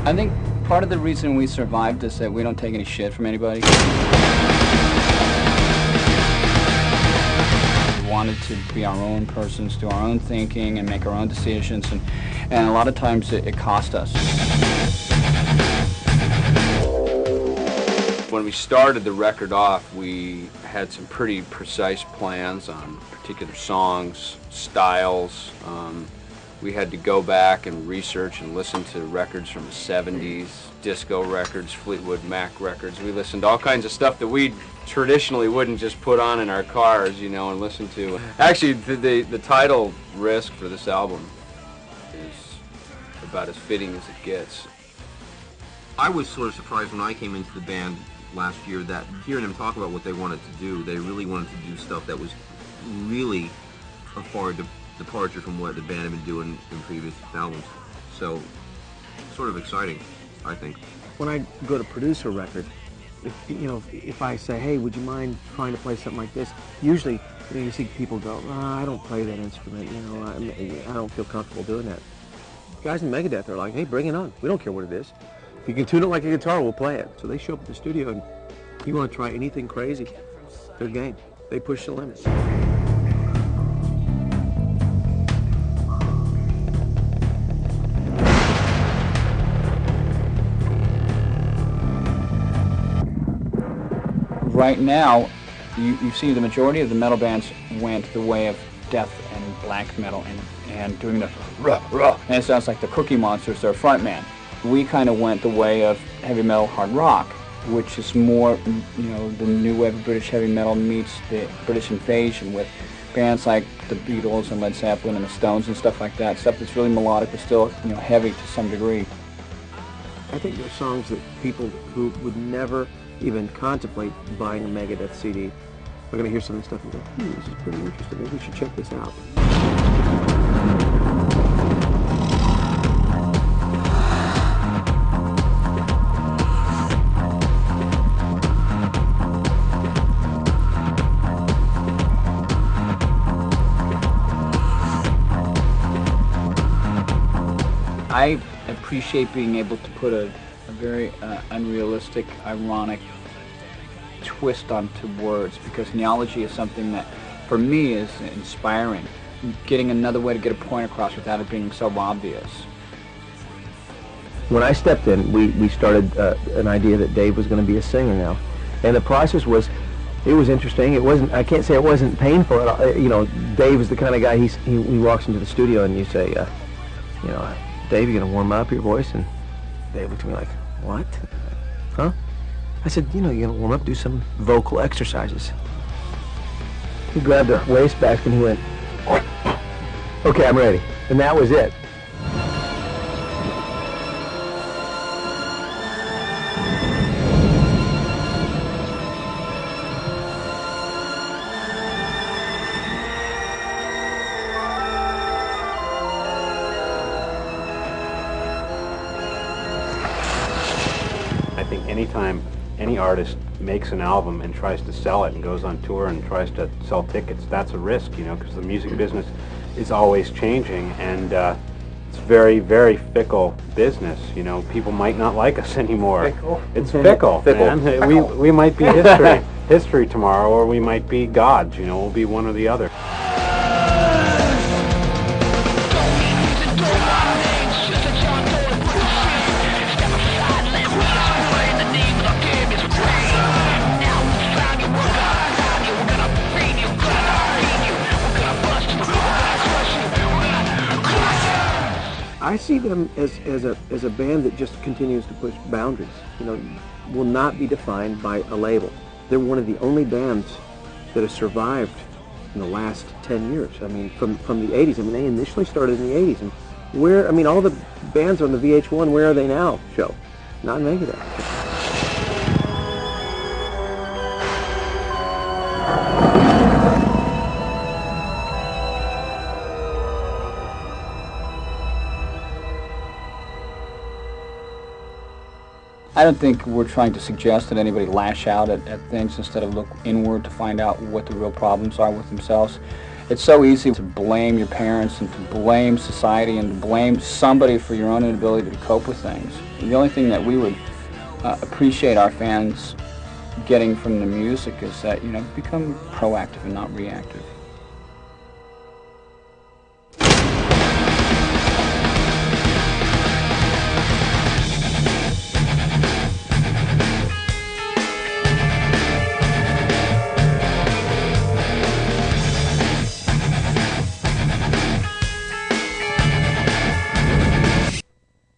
I think part of the reason we survived is that we don't take any shit from anybody. We wanted to be our own persons, do our own thinking, and make our own decisions, and a lot of times it cost us. When we started the record off, we had some pretty precise plans on particular songs, styles. We had to go back and research and listen to records from the 70s, disco records, Fleetwood Mac records. We listened to all kinds of stuff that we traditionally wouldn't just put on in our cars, you know, and listen to. Actually, the title risk for this album is about as fitting as it gets. I was sort of surprised when I came into the band last year that hearing them talk about what they wanted to do, they really wanted to do stuff that was really a far departure from what the band had been doing in previous albums. So, sort of exciting, I think. When I go to produce a record, if I say, hey, would you mind trying to play something like this? Usually, you see people go, I don't play that instrument, I don't feel comfortable doing that. Guys in Megadeth are like, hey, bring it on. We don't care what it is. If you can tune it like a guitar, we'll play it. So they show up at the studio and you want to try anything crazy, they're game. They push the limits. Right now, you see the majority of the metal bands went the way of death and black metal and doing the rah, rah, and it sounds like the Cookie Monster's their front man. We kind of went the way of heavy metal hard rock, which is more, the new wave of British heavy metal meets the British invasion with bands like the Beatles and Led Zeppelin and the Stones and stuff like that. Stuff that's really melodic but still, heavy to some degree. I think there's songs that people who would never even contemplate buying a Megadeth CD are going to hear some of this stuff and go, this is pretty interesting. Maybe we should check this out. I appreciate being able to put a very unrealistic, ironic twist onto words, because neology is something that, for me, is inspiring. Getting another way to get a point across without it being so obvious. When I stepped in, we started an idea that Dave was going to be a singer now, and the process was, it was interesting. It wasn't. I can't say it wasn't painful at all. Dave is the kind of guy. He walks into the studio and you say, Dave, you gonna warm up your voice? And Dave looked at me like, what? Huh? I said, you're gonna warm up, do some vocal exercises. He grabbed a waist basket and he went, okay, I'm ready. And that was it. I think anytime any artist makes an album and tries to sell it and goes on tour and tries to sell tickets, that's a risk, because the music business is always changing, and it's very, very fickle business. People might not like us anymore. Fickle? It's fickle, man. Fickle. We might be history tomorrow, or we might be gods. We'll be one or the other. I see them as a band that just continues to push boundaries. Will not be defined by a label. They're one of the only bands that have survived in the last 10 years. I mean, from the 80s. They initially started in the 80s, and all the bands on the VH1, where are they now? Show, not Megadeth. I don't think we're trying to suggest that anybody lash out at things instead of look inward to find out what the real problems are with themselves. It's so easy to blame your parents and to blame society and to blame somebody for your own inability to cope with things. The only thing that we would appreciate our fans getting from the music is that, become proactive and not reactive.